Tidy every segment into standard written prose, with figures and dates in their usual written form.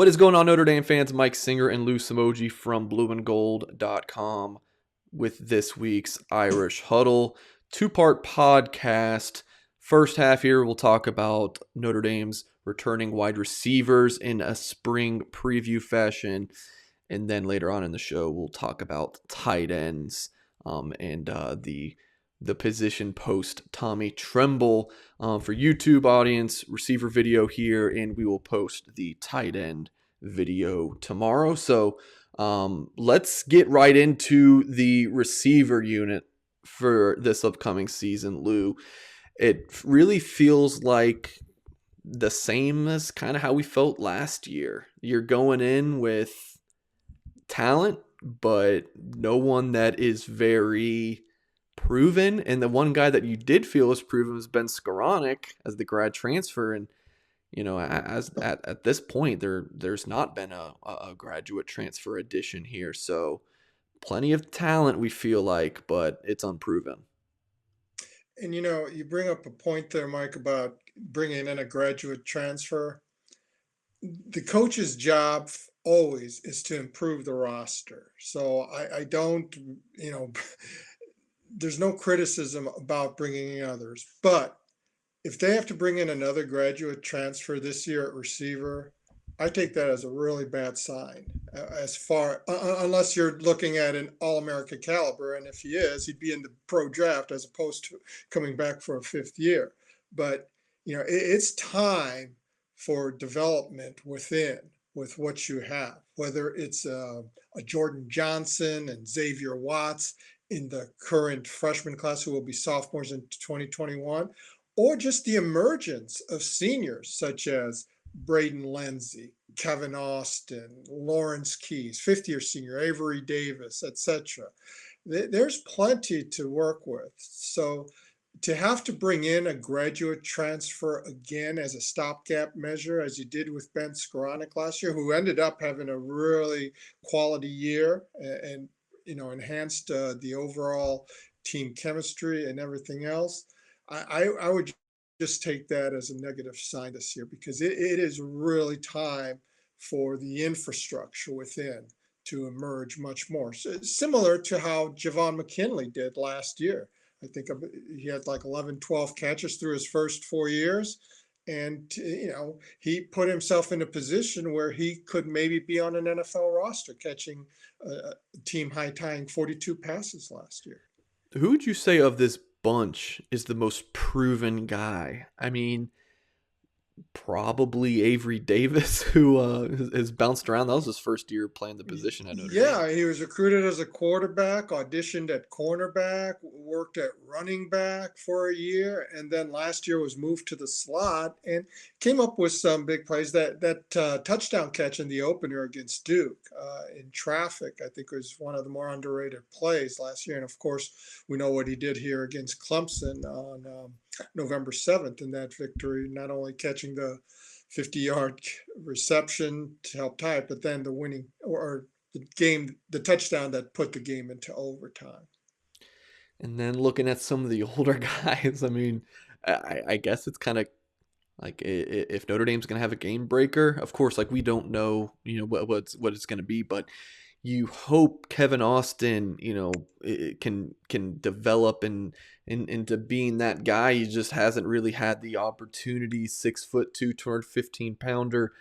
What is going on, Notre Dame fans? Mike Singer and Lou Somogyi from blueandgold.com with this week's Irish Huddle. Two-part podcast. First half here, we'll talk about Notre Dame's returning wide receivers in a spring preview fashion. And then later on in the show, we'll talk about tight ends and the position post Tommy Tremble for YouTube audience receiver video here, and we will post the tight end video tomorrow. So let's get right into the receiver unit for this upcoming season, Lou. It really feels like the same as kind of how we felt last year. You're going in with talent, but no one that is very proven. And the one guy that you did feel is proven was Ben Skoranek as the grad transfer. And as at this point, there's not been a graduate transfer addition here. So plenty of talent, we feel like, but it's unproven. And you bring up a point there, Mike, about bringing in a graduate transfer. The coach's job always is to improve the roster. So I don't, there's no criticism about bringing in others. But if they have to bring in another graduate transfer this year at receiver, I take that as a really bad sign. As far unless you're looking at an All-America caliber, and if he is, he'd be in the pro draft as opposed to coming back for a fifth year. But it's time for development with what you have, whether it's a Jordan Johnson and Xavier Watts in the current freshman class who will be sophomores in 2021, or just the emergence of seniors such as Braden Lenzy, Kevin Austin, Lawrence Keys, fifth-year senior, Avery Davis, etc. There's plenty to work with. So to have to bring in a graduate transfer again as a stopgap measure, as you did with Ben Skoranek last year, who ended up having a really quality year and enhanced the overall team chemistry and everything else, I would just take that as a negative sign this year, because it is really time for the infrastructure within to emerge much more. So, similar to how Javon McKinley did last year. I think he had like 11, 12 catches through his first 4 years. And, he put himself in a position where he could maybe be on an NFL roster catching a team high tying 42 passes last year. Who would you say of this bunch is the most proven guy? I mean, probably Avery Davis, who has bounced around. That was his first year playing the position at Notre Dame. Yeah, he was recruited as a quarterback, auditioned at cornerback, worked at running back for a year, and then last year was moved to the slot and came up with some big plays. That touchdown catch in the opener against Duke in traffic, I think, was one of the more underrated plays last year. And of course, we know what he did here against Clemson on November 7th in that victory, not only catching the 50-yard reception to help tie it, but then the winning or the touchdown that put the game into overtime. And then looking at some of the older guys, I mean, I guess it's kind of like if Notre Dame's going to have a game breaker, of course, like we don't know, what it's going to be, but you hope Kevin Austin, can develop into being that guy. He just hasn't really had the opportunity. 6'2", 215-pounder,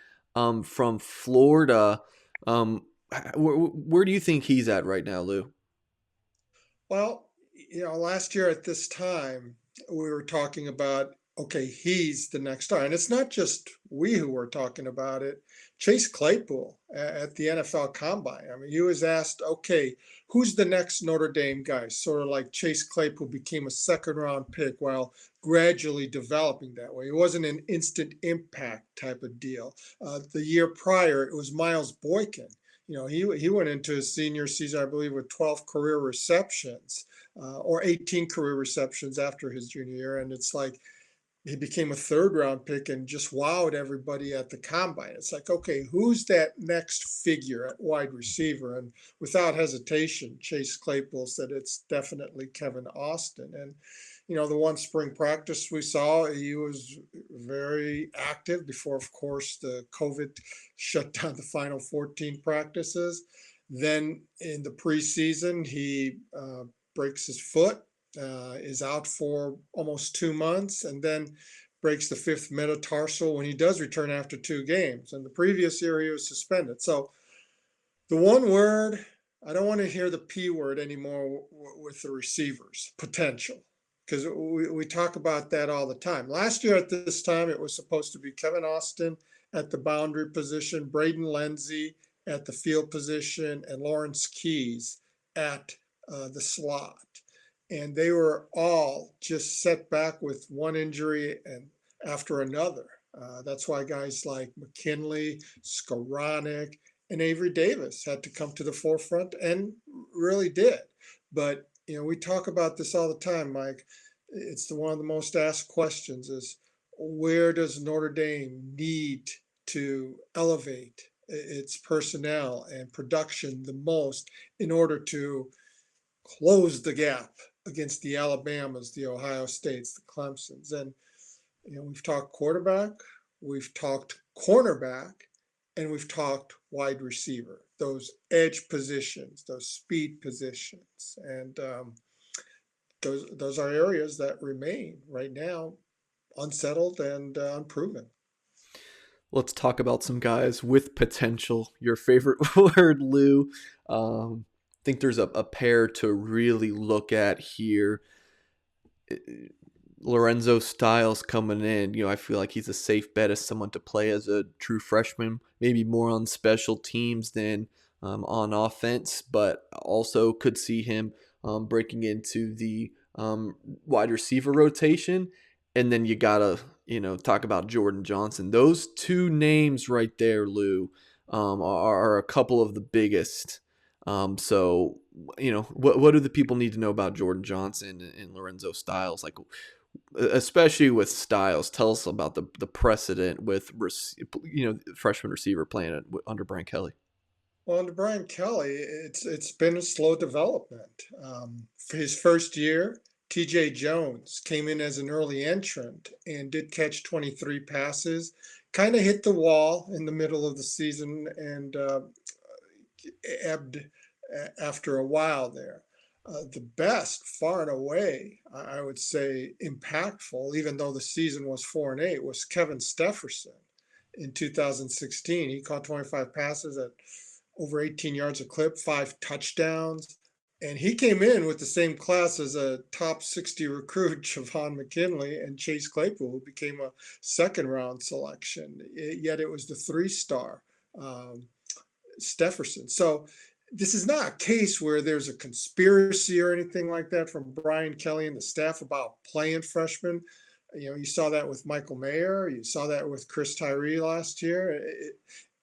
from Florida. Where do you think he's at right now, Lou? Well, last year at this time, we were talking about, okay, he's the next star. And it's not just we who were talking about it. Chase Claypool at the NFL Combine. I mean, he was asked, okay, who's the next Notre Dame guy? Sort of like Chase Claypool became a second round pick while gradually developing that way. It wasn't an instant impact type of deal. The year prior, it was Miles Boykin. He went into his senior season, I believe, with 12 career receptions or 18 career receptions after his junior year. And it's like he became a third round pick and just wowed everybody at the combine. It's like, okay, who's that next figure at wide receiver? And without hesitation, Chase Claypool said it's definitely Kevin Austin. And the one spring practice we saw, he was very active before, of course, the COVID shut down the final 14 practices. Then in the preseason, he breaks his foot, is out for almost 2 months, and then breaks the fifth metatarsal when he does return after 2 games. And the previous year, he was suspended. So the one word, I don't want to hear the P word anymore with the receivers, potential, because we talk about that all the time. Last year at this time, it was supposed to be Kevin Austin at the boundary position, Braden Lenzy at the field position, and Lawrence Keys at the slot. And they were all just set back with one injury and after another. That's why guys like McKinley, Skoranek, and Avery Davis had to come to the forefront and really did. But we talk about this all the time, Mike. It's one of the most asked questions is where does Notre Dame need to elevate its personnel and production the most in order to close the gap against the Alabamas, the Ohio States, the Clemsons. And we've talked quarterback, we've talked cornerback, and we've talked wide receiver, those edge positions, those speed positions. And those are areas that remain right now unsettled and unproven. Let's talk about some guys with potential. Your favorite word, Lou. I think there's a pair to really look at here. Lorenzo Styles coming in, I feel like he's a safe bet as someone to play as a true freshman, maybe more on special teams than on offense, but also could see him breaking into the wide receiver rotation. And then you gotta, talk about Jordan Johnson. Those two names right there, Lou, are a couple of the biggest. So, what do the people need to know about Jordan Johnson and Lorenzo Styles? Like, especially with Styles, tell us about the precedent with freshman receiver playing under Brian Kelly. Well, under Brian Kelly, it's been a slow development. For his first year, TJ Jones came in as an early entrant and did catch 23 passes, kind of hit the wall in the middle of the season and ebbed after a while there. The best, far and away, I would say, impactful, even though the season was 4-8, was Kevin Stefferson in 2016. He caught 25 passes at over 18 yards a clip, 5 touchdowns. And he came in with the same class as a top 60 recruit, Javon McKinley, and Chase Claypool, who became a second round selection. Yet it was the 3-star Stefferson. So this is not a case where there's a conspiracy or anything like that from Brian Kelly and the staff about playing freshmen. You saw that with Michael Mayer. You saw that with Chris Tyree last year.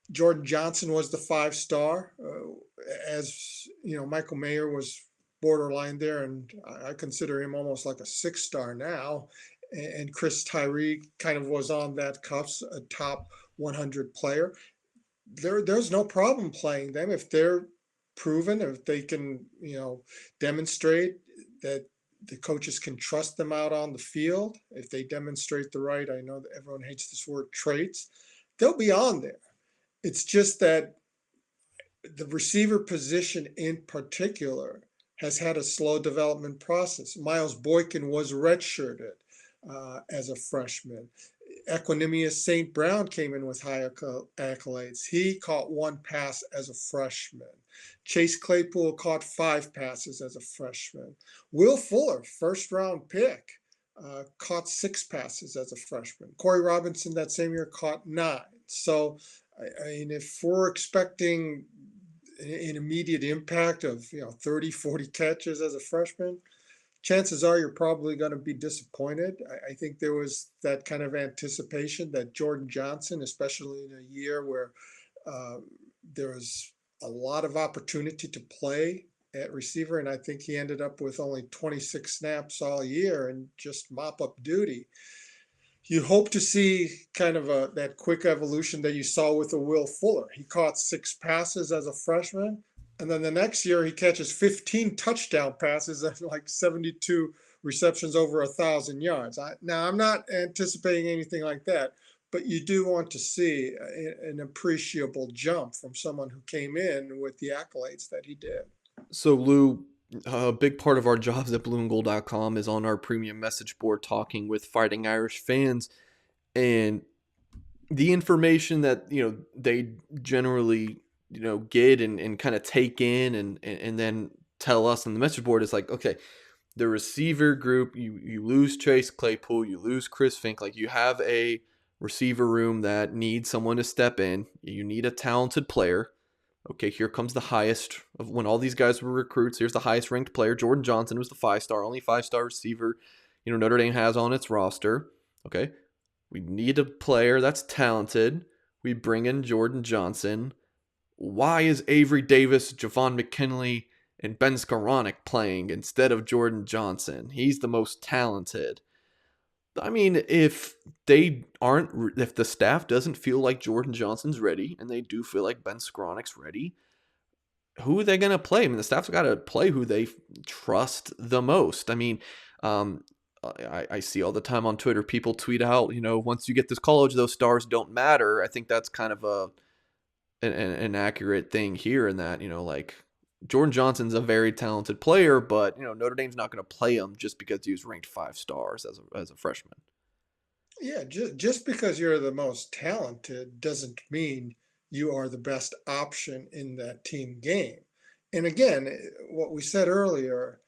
Jordan Johnson was the 5-star, as Michael Mayer was borderline there, and I consider him almost like a 6-star now. And Chris Tyree kind of was on that cusp, a top 100 player. There's no problem playing them if they're proven, if they can, demonstrate that the coaches can trust them out on the field. If they demonstrate the right, I know that everyone hates this word, traits, they'll be on there. It's just that the receiver position in particular has had a slow development process. Miles Boykin was redshirted as a freshman. Equanimous St. Brown came in with high accolades. He caught 1 pass as a freshman. Chase Claypool caught 5 passes as a freshman. Will Fuller, first-round pick, caught 6 passes as a freshman. Corey Robinson that same year caught 9. So, I mean, if we're expecting an immediate impact of 30, 40 catches as a freshman, chances are you're probably going to be disappointed. I think there was that kind of anticipation that Jordan Johnson, especially in a year where there was a lot of opportunity to play at receiver, and I think he ended up with only 26 snaps all year and just mop up duty. You hope to see kind of that quick evolution that you saw with a Will Fuller. He caught 6 passes as a freshman, and then the next year he catches 15 touchdown passes at like 72 receptions over 1,000 yards. Now, I'm not anticipating anything like that, but you do want to see an appreciable jump from someone who came in with the accolades that he did. So, Lou, a big part of our jobs at blueandgold.com is on our premium message board talking with Fighting Irish fans. And the information that, they generally, get and kind of take in and then tell us on the message board is like, okay, the receiver group, you lose Chase Claypool, you lose Chris Fink. Like, you have a receiver room that needs someone to step in. You need a talented player. Okay, here comes the highest of when all these guys were recruits. Here's the highest ranked player. Jordan Johnson was the 5-star, only 5-star receiver, Notre Dame has on its roster. Okay, we need a player that's talented. We bring in Jordan Johnson. Why is Avery Davis, Javon McKinley, and Ben Skoranek playing instead of Jordan Johnson? He's the most talented. I mean, if the staff doesn't feel like Jordan Johnson's ready, and they do feel like Ben Skoranek's ready, who are they going to play? I mean, the staff's got to play who they trust the most. I mean, I see all the time on Twitter people tweet out, once you get this college, those stars don't matter. I think that's kind of an accurate thing here in that, like Jordan Johnson's a very talented player, but Notre Dame's not going to play him just because he was ranked 5 stars as a freshman. Yeah, just because you're the most talented doesn't mean you are the best option in that team game. And again, what we said earlier,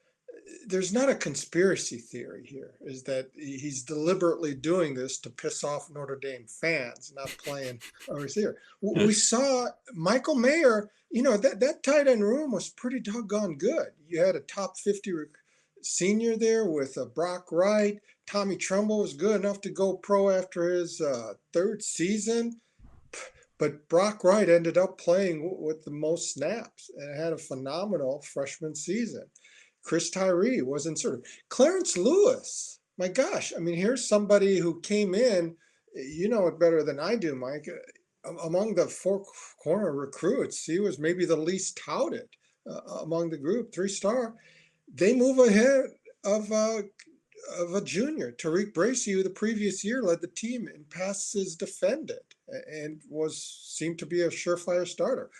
there's not a conspiracy theory here, is that he's deliberately doing this to piss off Notre Dame fans, not playing a receiver. We saw Michael Mayer, that tight end room was pretty doggone good. You had a top 50 senior there with Brock Wright. Tommy Trumbull was good enough to go pro after his third season. But Brock Wright ended up playing with the most snaps and had a phenomenal freshman season. Chris Tyree was inserted. Clarence Lewis, my gosh, I mean, here's somebody who came in, you know it better than I do, Mike. Among the 4 corner recruits, he was maybe the least touted among the group, 3-star. They move ahead of a junior, Tariq Bracy, who the previous year led the team in passes defended and seemed to be a surefire starter.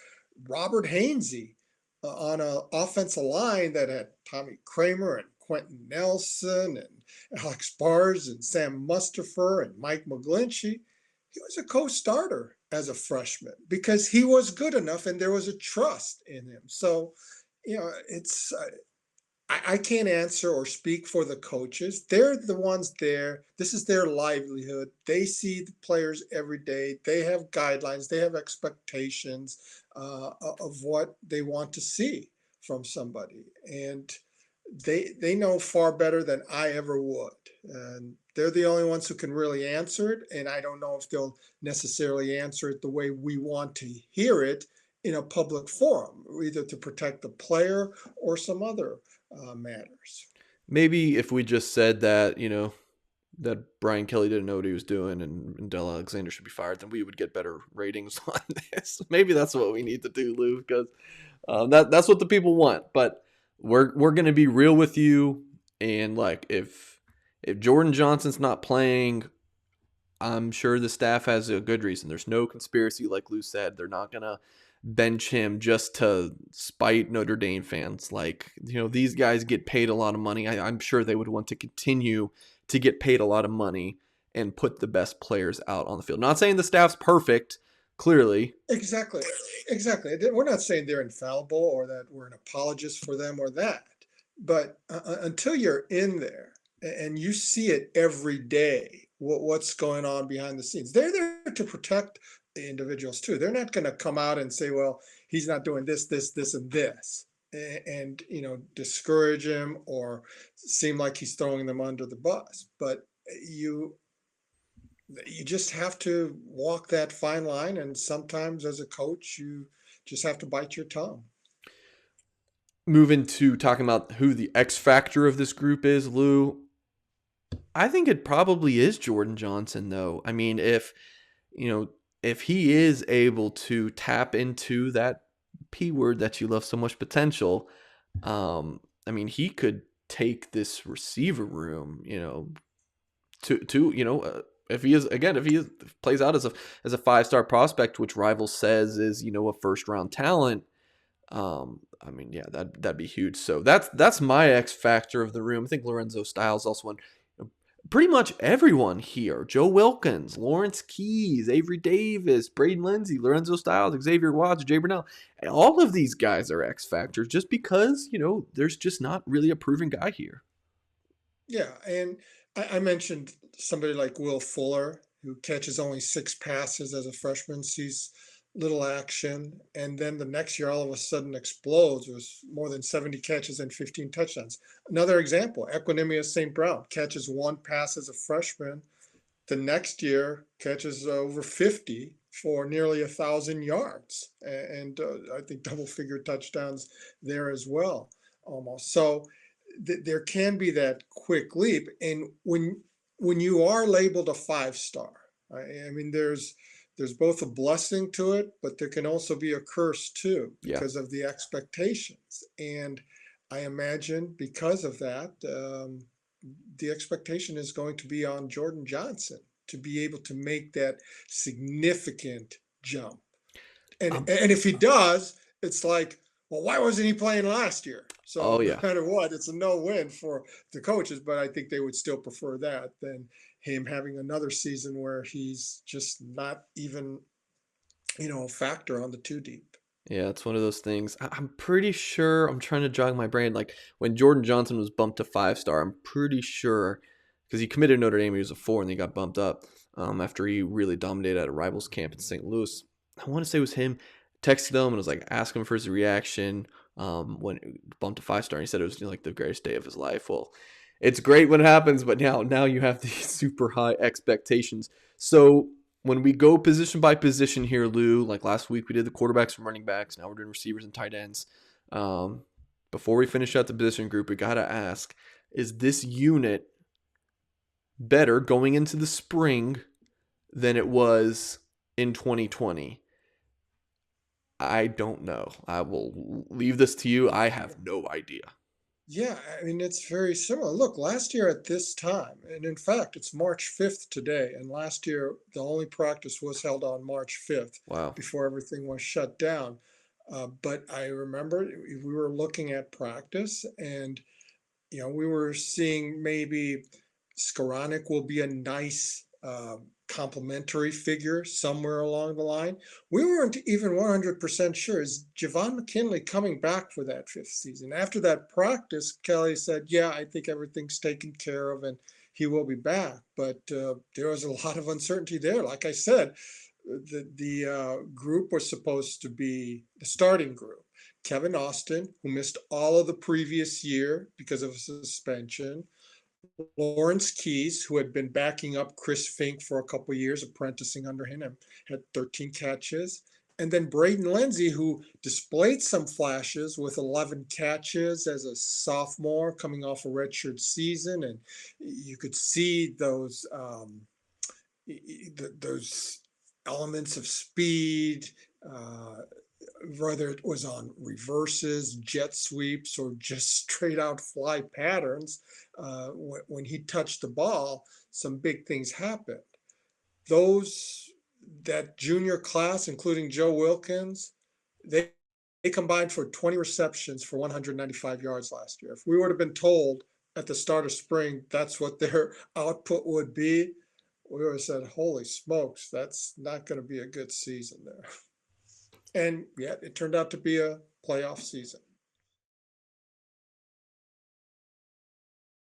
Robert Hainsey on an offensive line that had Tommy Kramer and Quentin Nelson and Alex Bars and Sam Mustafer and Mike McGlinchey. He was a co-starter as a freshman because he was good enough and there was a trust in him. So, it's I can't answer or speak for the coaches. They're the ones there. This is their livelihood. They see the players every day. They have guidelines. They have expectations of what they want to see from somebody. And they know far better than I ever would. And they're the only ones who can really answer it. And I don't know if they'll necessarily answer it the way we want to hear it in a public forum, either to protect the player or some other matters. Maybe if we just said that, that Brian Kelly didn't know what he was doing and Dell Alexander should be fired, then we would get better ratings on this. Maybe that's what we need to do, Lou, because that's what the people want. But we're going to be real with you, and like if Jordan Johnson's not playing, I'm sure the staff has a good reason. There's no conspiracy, like Lou said. They're not going to bench him just to spite Notre Dame fans. Like, these guys get paid a lot of money. I'm sure they would want to continue to get paid a lot of money and put the best players out on the field. Not saying the staff's perfect, clearly. Exactly. We're not saying they're infallible or that we're an apologist for them or that. But until you're in there and you see it every day, what's going on behind the scenes, they're there to protect the individuals too. They're not going to come out and say, well, he's not doing this, and this, and discourage him or seem like he's throwing them under the bus. But you just have to walk that fine line, and sometimes as a coach you just have to bite your tongue. Moving to talking about who the X factor of this group is, Lou, I think it probably is Jordan Johnson, though. I mean, if he is able to tap into that P word that you love so much, potential, I mean, he could take this receiver room, to if he is again, if he is, plays out as a 5-star prospect, which Rivals says is a first round talent. I mean, yeah, that'd be huge. So that's my X factor of the room. I think Lorenzo Styles also won. Pretty much everyone here: Joe Wilkins, Lawrence Keys, Avery Davis, Braden Lindsey, Lorenzo Styles, Xavier Watts, Jay Burnell. And all of these guys are X factors just because there's just not really a proven guy here. Yeah, and I mentioned somebody like Will Fuller, who catches only 6 passes as a freshman, sees little action, and then the next year all of a sudden explodes with more than 70 catches and 15 touchdowns. Another example, Equinemius St. Brown catches 1 pass as a freshman. The next year catches over 50 for nearly 1,000 yards, and I think double-figure touchdowns there as well, almost. So there can be that quick leap, and when you are labeled a 5-star, I mean, there's both a blessing to it, but there can also be a curse too Yeah. because of the expectations. And I imagine because of that, the expectation is going to be on Jordan Johnson to be able to make that significant jump. And Um. and if he does, it's like, well, why wasn't he playing last year? So Oh no yeah. matter what, it's a no-win for the coaches, but I think they would still prefer that than him having another season where he's just not even, a factor on the two deep. Yeah, it's one of those things. I'm pretty sure. I'm trying to jog my brain. Like when Jordan Johnson was bumped to 5-star, I'm pretty sure because he committed Notre Dame, he was a 4, and he got bumped up after he really dominated at a rivals camp in St. Louis. I want to say it was him. Texted him and was like, ask him for his reaction when bumped to 5-star. And he said it was like the greatest day of his life. Well, it's great when it happens, but now you have these super high expectations. So when we go position by position here, Lou, like last week we did the quarterbacks and running backs. Now we're doing receivers and tight ends. Um, before we finish out the position group, we got to ask, is this unit better going into the spring than it was in 2020? I don't know. I will leave this to you. I have no idea. Yeah, I mean, it's very similar. Look, last year at this time, and in fact, it's March 5th today, and last year the only practice was held on March 5th Wow. before everything was shut down. But I remember we were looking at practice, and we were seeing maybe Skoranek will be a nice complementary figure somewhere along the line. We weren't even 100% sure. Is Javon McKinley coming back for that 5th season? After that practice, Kelly said, yeah, I think everything's taken care of and he will be back. But there was a lot of uncertainty there. Like I said, the group was supposed to be the starting group. Kevin Austin, who missed all of the previous year because of suspension. Lawrence Keys, who had been backing up Chris Fink for a couple of years, apprenticing under him, and had 13 catches. And then Braden Lindsey, who displayed some flashes with 11 catches as a sophomore coming off a redshirt season. And you could see those elements of speed, uh, whether it was on reverses, jet sweeps, or just straight out fly patterns. When he touched the ball, some big things happened. Those that junior class, including Joe Wilkins, they they combined for 20 receptions for 195 yards last year. If we would have been told at the start of spring that's what their output would be, we would have said, "Holy smokes, that's not going to be a good season there." And yet, it turned out to be a playoff season.